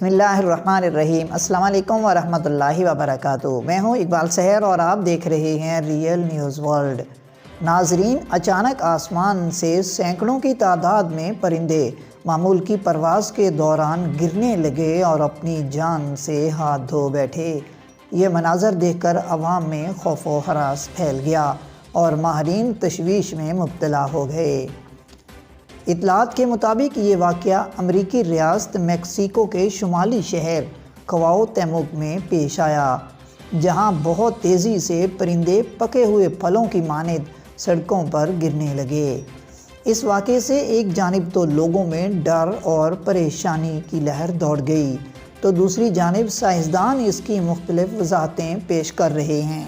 بسم اللہ الرحمن الرحیم۔ السلام علیکم ورحمۃ اللہ وبرکاتہ۔ میں ہوں اقبال سحر اور آپ دیکھ رہے ہیں ریئل نیوز ورلڈ۔ ناظرین، اچانک آسمان سے سینکڑوں کی تعداد میں پرندے معمول کی پرواز کے دوران گرنے لگے اور اپنی جان سے ہاتھ دھو بیٹھے۔ یہ مناظر دیکھ کر عوام میں خوف و ہراس پھیل گیا اور ماہرین تشویش میں مبتلا ہو گئے۔ اطلاعات کے مطابق یہ واقعہ امریکی ریاست میکسیکو کے شمالی شہر کواؤتیموک میں پیش آیا، جہاں بہت تیزی سے پرندے پکے ہوئے پھلوں کی مانند سڑکوں پر گرنے لگے۔ اس واقعے سے ایک جانب تو لوگوں میں ڈر اور پریشانی کی لہر دوڑ گئی، تو دوسری جانب سائنسدان اس کی مختلف وضاحتیں پیش کر رہے ہیں۔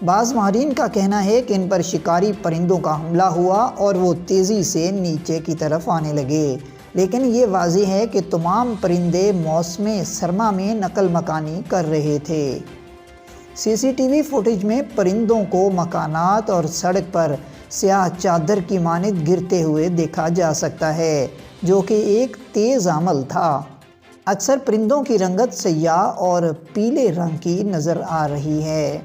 بعض ماہرین کا کہنا ہے کہ ان پر شکاری پرندوں کا حملہ ہوا اور وہ تیزی سے نیچے کی طرف آنے لگے، لیکن یہ واضح ہے کہ تمام پرندے موسم سرما میں نقل مکانی کر رہے تھے۔ سی سی ٹی وی فوٹیج میں پرندوں کو مکانات اور سڑک پر سیاہ چادر کی مانند گرتے ہوئے دیکھا جا سکتا ہے، جو کہ ایک تیز عمل تھا۔ اکثر پرندوں کی رنگت سیاہ اور پیلے رنگ کی نظر آ رہی ہے۔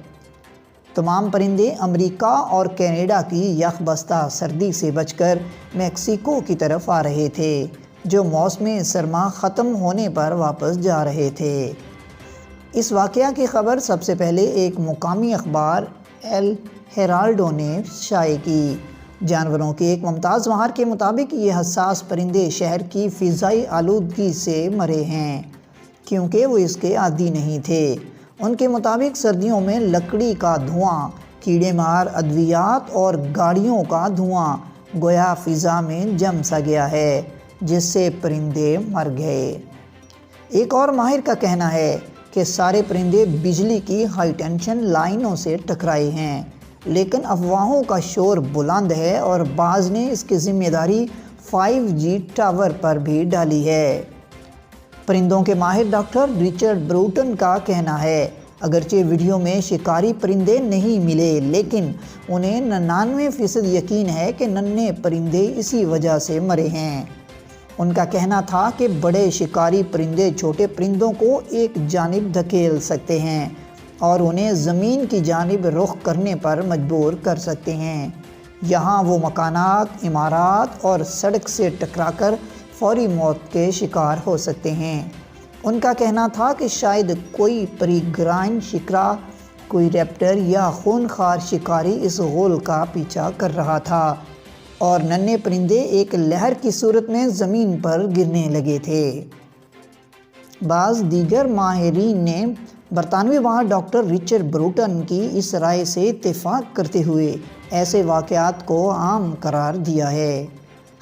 تمام پرندے امریکہ اور کینیڈا کی یخ بستہ سردی سے بچ کر میکسیکو کی طرف آ رہے تھے، جو موسم سرما ختم ہونے پر واپس جا رہے تھے۔ اس واقعہ کی خبر سب سے پہلے ایک مقامی اخبار ایل ہیرالڈو نے شائع کی۔ جانوروں کے ایک ممتاز ماہر کے مطابق یہ حساس پرندے شہر کی فضائی آلودگی سے مرے ہیں، کیونکہ وہ اس کے عادی نہیں تھے۔ ان کے مطابق سردیوں میں لکڑی کا دھواں، کیڑے مار ادویات اور گاڑیوں کا دھواں گویا فضا میں جم سا گیا ہے، جس سے پرندے مر گئے۔ ایک اور ماہر کا کہنا ہے کہ سارے پرندے بجلی کی ہائی ٹینشن لائنوں سے ٹکرائے ہیں، لیکن افواہوں کا شور بلند ہے اور بعض نے اس کی ذمہ داری 5G ٹاور پر بھی ڈالی ہے۔ پرندوں کے ماہر ڈاکٹر رچرڈ بروٹن کا کہنا ہے، اگرچہ ویڈیو میں شکاری پرندے نہیں ملے، لیکن انہیں 99% یقین ہے کہ ننھے پرندے اسی وجہ سے مرے ہیں۔ ان کا کہنا تھا کہ بڑے شکاری پرندے چھوٹے پرندوں کو ایک جانب دھکیل سکتے ہیں اور انہیں زمین کی جانب رخ کرنے پر مجبور کر سکتے ہیں۔ یہاں وہ مکانات، عمارات اور سڑک سے ٹکرا کر فوری موت کے شکار ہو سکتے ہیں۔ ان کا کہنا تھا کہ شاید کوئی پیریگرائن شکار، کوئی ریپٹر یا خونخوار شکاری اس غول کا پیچھا کر رہا تھا اور ننھے پرندے ایک لہر کی صورت میں زمین پر گرنے لگے تھے۔ بعض دیگر ماہرین نے برطانوی ماہر ڈاکٹر رچرڈ بروٹن کی اس رائے سے اتفاق کرتے ہوئے ایسے واقعات کو عام قرار دیا ہے۔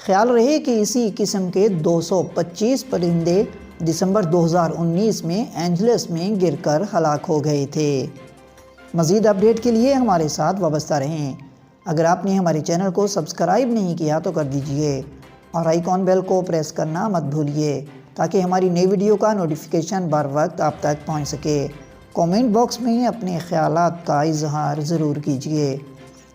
خیال رہے کہ اسی قسم کے 225 پرندے دسمبر 2019 میں اینجلس میں گر کر ہلاک ہو گئے تھے۔ مزید اپڈیٹ کے لیے ہمارے ساتھ وابستہ رہیں۔ اگر آپ نے ہمارے چینل کو سبسکرائب نہیں کیا تو کر دیجئے اور آئیکن بیل کو پریس کرنا مت بھولیے، تاکہ ہماری نئی ویڈیو کا نوٹیفیکیشن بر وقت آپ تک پہنچ سکے۔ کومنٹ باکس میں اپنے خیالات کا اظہار ضرور کیجئے۔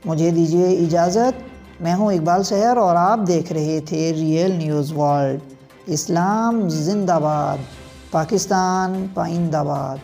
مجھے دیجئے اجازت۔ میں ہوں اقبال سحر اور آپ دیکھ رہے تھے ریئل نیوز ورلڈ۔ اسلام زندہ باد، پاکستان پائندہ باد۔